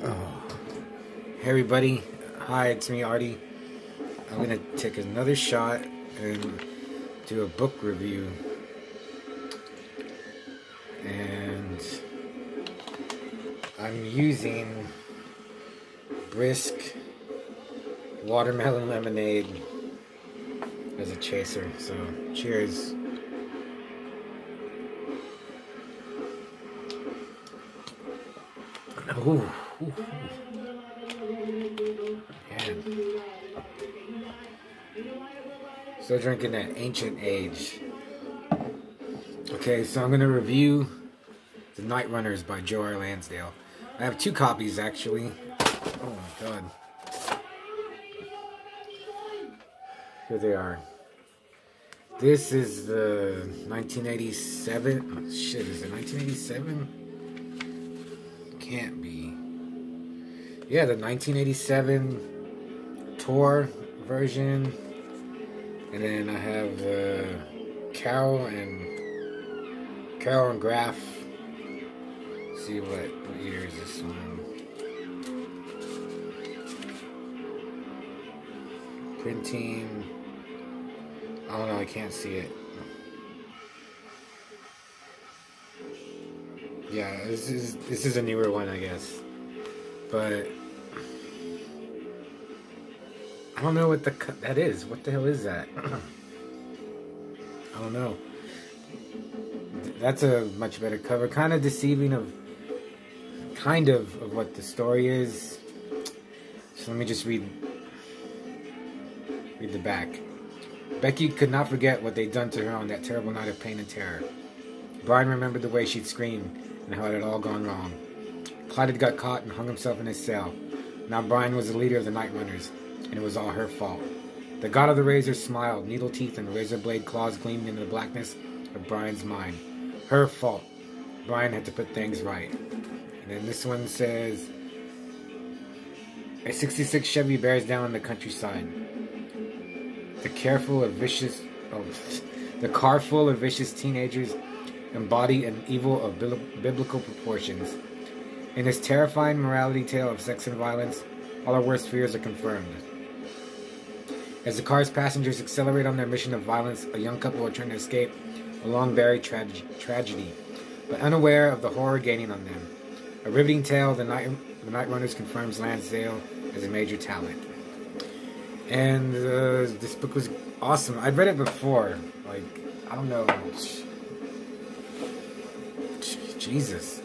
Oh. Hey everybody, hi, it's me Artie. I'm gonna take another shot and do a book review. And I'm using Brisk Watermelon Lemonade as a chaser, so cheers. Ooh, ooh. Man. Still drinking that Ancient Age. Okay, so I'm going to review The Nightrunners by Joe R. Lansdale. I have two copies, actually. Oh my god. Here they are. This is the 1987. Oh, shit, is it 1987? Can't be. Yeah, the 1987 tour version. And then I have Carol and Graf. Let's see what year is this one? Printing. I don't know, I can't see it. Yeah, this is a newer one, I guess. But I don't know what that is. What the hell is that? I don't know. That's a much better cover. Kind of deceiving of what the story is. So let me just read the back. Becky could not forget what they'd done to her on that terrible night of pain and terror. Brian remembered the way she'd screamed and how it had all gone wrong. Clyde had got caught and hung himself in his cell. Now Brian was the leader of the Nightrunners, and it was all her fault. The god of the razor smiled, needle teeth and razor blade claws gleamed in the blackness of Brian's mind. Her fault. Brian had to put things right. And then this one says, a 66 Chevy bears down on the countryside. The car full of vicious teenagers embody an evil of biblical proportions. In this terrifying morality tale of sex and violence, all our worst fears are confirmed. As the car's passengers accelerate on their mission of violence, a young couple are trying to escape a long-buried tragedy, but unaware of the horror gaining on them. A riveting tale, the Nightrunners confirms Lansdale as a major talent. And this book was awesome. I'd read it before. Like, I don't know. Jesus.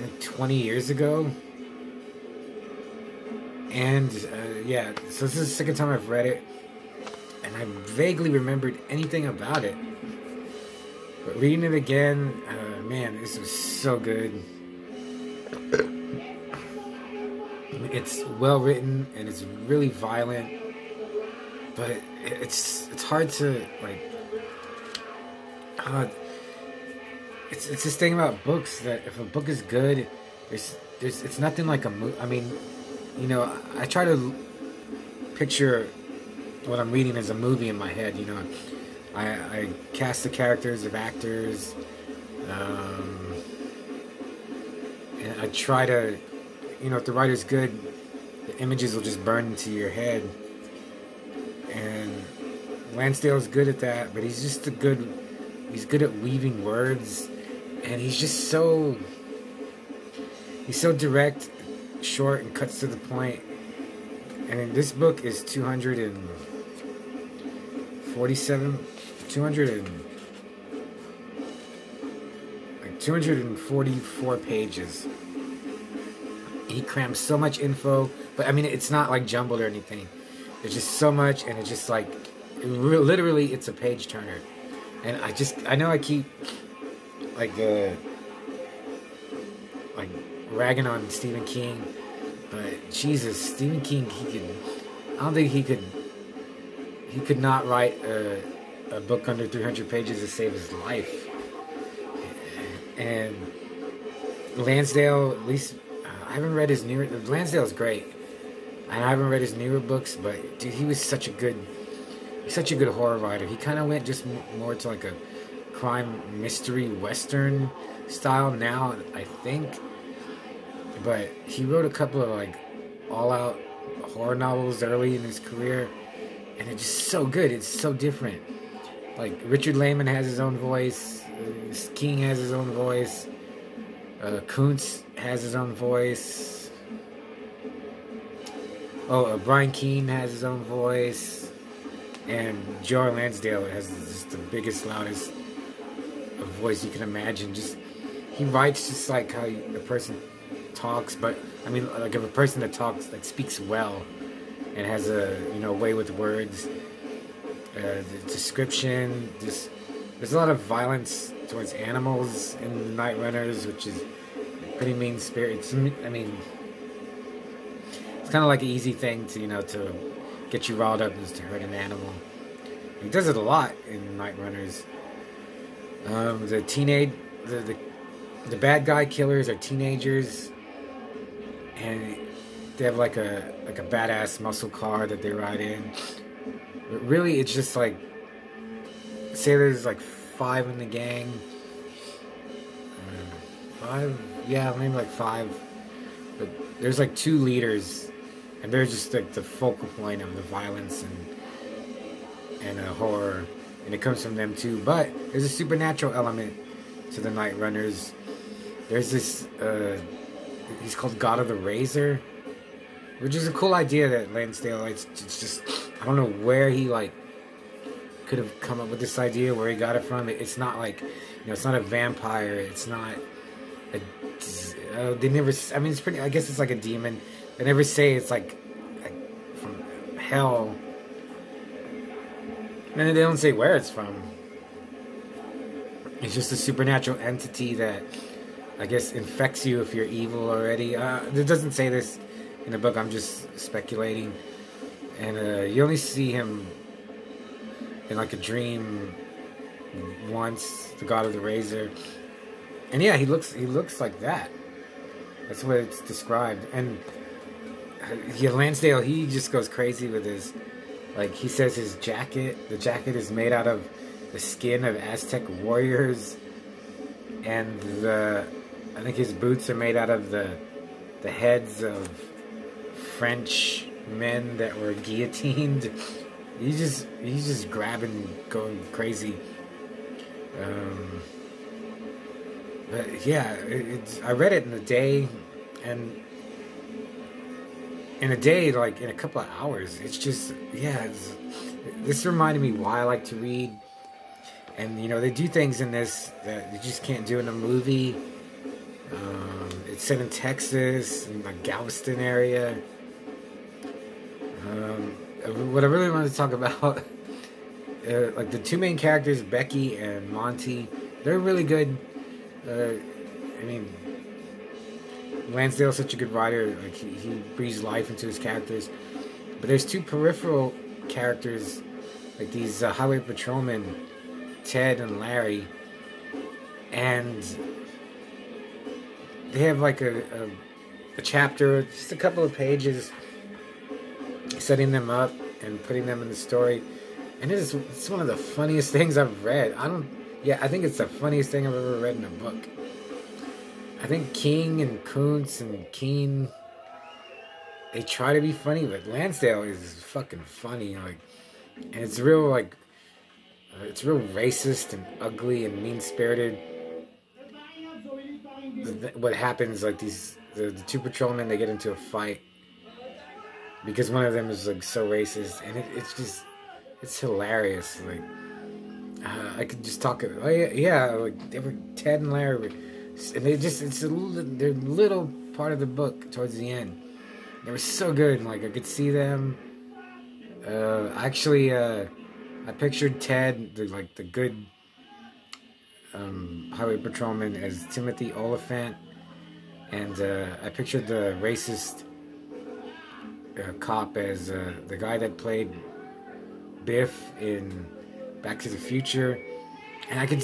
Like 20 years ago. And, yeah. So this is the second time I've read it. And I vaguely remembered anything about it. But reading it again, man, this was so good. It's well written and it's really violent, but it's hard to like. It's this thing about books that if a book is good, it's nothing like a movie. I mean, you know, I try to picture what I'm reading as a movie in my head. You know, I cast the characters of actors, and I try to. You know, if the writer's good, the images will just burn into your head. And Lansdale's good at that, but he's just he's good at weaving words. And he's just he's so direct, short, and cuts to the point. And this book is 244 pages. He crams so much info, but I mean, it's not like jumbled or anything. There's just so much, and it's just like, literally, it's a page turner. And I know I keep like ragging on Stephen King, but Jesus, Stephen King, I don't think he could not write a book under 300 pages to save his life. And Lansdale, at least. I haven't read his newer. Lansdale's great, and I haven't read his newer books. But dude, he was such a good horror writer. He kind of went just more to like a crime mystery western style now, I think. but he wrote a couple of like all-out horror novels early in his career, and it's just so good. It's so different. Like Richard Lehman has his own voice, King has his own voice, Kuntz has his own voice. Brian Keene has his own voice, and Joe Lansdale has just the biggest, loudest voice you can imagine. Just he writes just like how a person talks, but I mean, like if a person that talks, like speaks well, and has a way with words. The description, there's a lot of violence towards animals in the Nightrunners, which is pretty mean spirited. I mean, it's kind of like an easy thing to to get you riled up, is to hurt an animal. He does it a lot in Nightrunners. The bad guy killers are teenagers, and they have like a badass muscle car that they ride in. But really, it's just like, say there's like 5 in the gang. 5? Yeah, maybe like 5. But there's like 2 leaders, and they're just like the focal point of the violence and horror, and it comes from them too. But there's a supernatural element to the Nightrunners. There's this, he's called God of the Razor, which is a cool idea that Lansdale, it's just, I don't know where he like could have come up with this idea, where he got it from. It's not like, it's not a vampire. It's not they never, I mean, it's pretty, I guess it's like a demon. They never say it's like from hell. And they don't say where it's from. It's just a supernatural entity that, I guess, infects you if you're evil already. It doesn't say this in the book. I'm just speculating. And you only see him in like a dream once, the God of the Razor. And yeah, he looks like that. That's what it's described. And Lansdale, he just goes crazy with his, like, he says the jacket is made out of the skin of Aztec warriors, and I think his boots are made out of the heads of French men that were guillotined. He's just grabbing, going crazy. But yeah, I read it in a day, and in a day, like in a couple of hours. It's just, this reminded me why I like to read. And they do things in this that you just can't do in a movie. It's set in Texas, in the Galveston area. What I really wanted to talk about, like the 2 main characters, Becky and Monty, they're really good. I mean, Lansdale's such a good writer. Like he breathes life into his characters. But there's 2 peripheral characters, like these highway patrolmen, Ted and Larry, and they have like a chapter, just a couple of pages, setting them up and putting them in the story. And it's one of the funniest things I've read. I think it's the funniest thing I've ever read in a book. I think King and Kuntz and Keene, they try to be funny, but Lansdale is fucking funny. Like, and it's real, like, it's real racist and ugly and mean-spirited. What happens, like the 2 patrolmen, they get into a fight because one of them is like so racist, and it's hilarious. Like, I could just talk. Like they were Ted and Larry, and they're a little part of the book towards the end. They were so good, and like I could see them. I pictured Ted, the good highway patrolman, as Timothy Oliphant, and I pictured the racist cop as the guy that played Biff in Back to the Future, and I could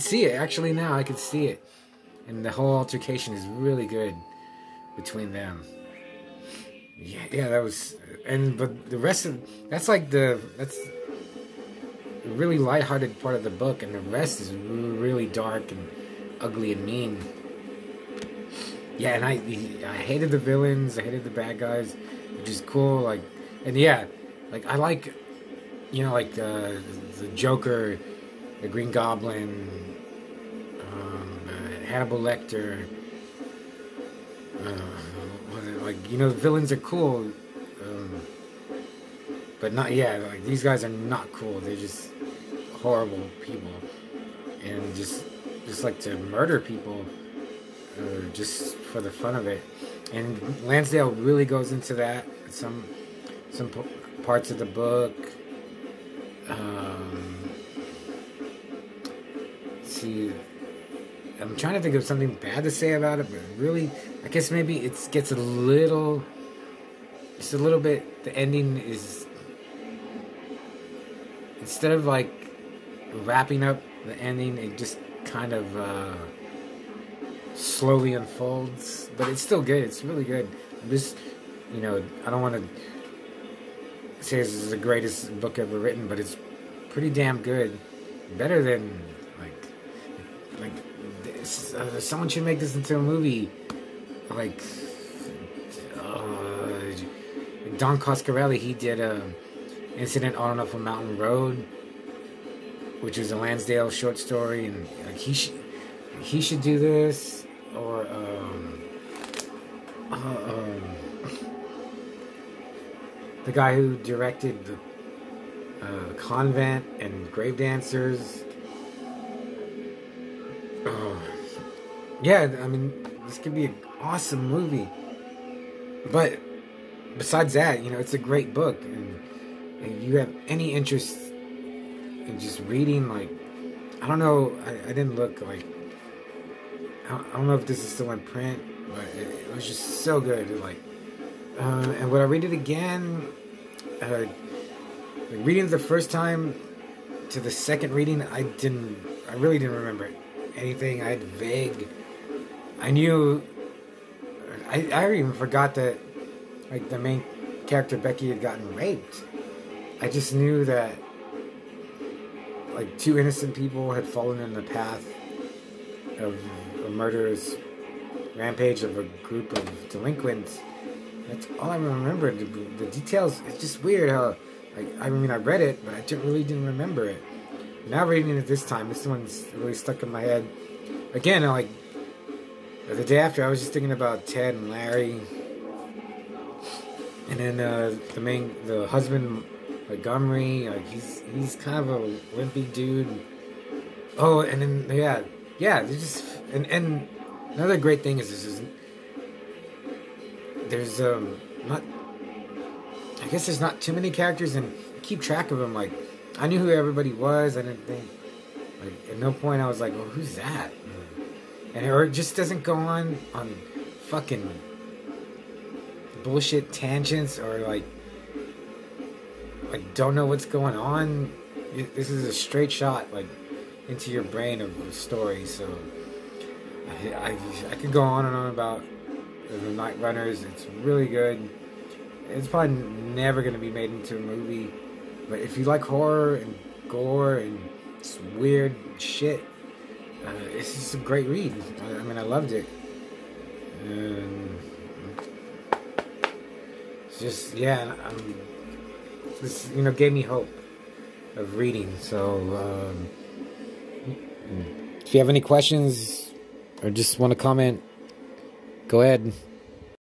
see it actually now. I could see it, and the whole altercation is really good between them. Yeah, that was, but the rest of that's the really lighthearted part of the book, and the rest is really dark and ugly and mean. Yeah, and I hated the villains. I hated the bad guys, which is cool. Like, and yeah, like I like, like the Joker, the Green Goblin, Hannibal Lecter. Like, the villains are cool, but not, yeah, like these guys are not cool. They're just horrible people, and just like to murder people, just for the fun of it. And Lansdale really goes into that. Some parts of the book. See, I'm trying to think of something bad to say about it, but really, I guess maybe it gets just a little bit. The ending is, instead of like wrapping up the ending, it just kind of slowly unfolds. But it's still good. It's really good. I'm just, I don't want to say this is the greatest book ever written, but it's pretty damn good. Better than like this, someone should make this into a movie. Like Don Coscarelli, he did Incident on Up a Mountain Road, which is a Lansdale short story, and like he should do this, or the guy who directed the Convent and Grave Dancers. Yeah, I mean, this could be an awesome movie. But besides that, it's a great book, and if you have any interest in just reading, like, I don't know, I didn't look, like, I don't know if this is still in print, but it was just so good. Like, and would I read it again? Reading it the first time to the second reading, I really didn't remember anything. I had vague. I knew. I even forgot that, like, the main character Becky had gotten raped. I just knew that, like, 2 innocent people had fallen in the path of a murderous rampage of a group of delinquents. That's all I remember. The details, it's just weird how, like, I mean, I read it, but I really didn't remember it. Now reading it this time, this one's really stuck in my head. Again, like, the day after, I was just thinking about Ted and Larry. And then the husband, Montgomery, like, he's kind of a wimpy dude. Oh, and then, yeah, they just, and another great thing is there's not, I guess there's not too many characters, and keep track of them. Like, I knew who everybody was. I didn't think, like, at no point I was like, well, who's that? And it just doesn't go on fucking bullshit tangents, or like don't know what's going on. This is a straight shot, like, into your brain of a story. So I could go on and on about the Nightrunners. It's really good. It's probably never going to be made into a movie, but if you like horror and gore and weird shit, it's just a great read. I mean, I loved it. And it's just, yeah, this, gave me hope of reading. So, if you have any questions or just want to comment, go ahead.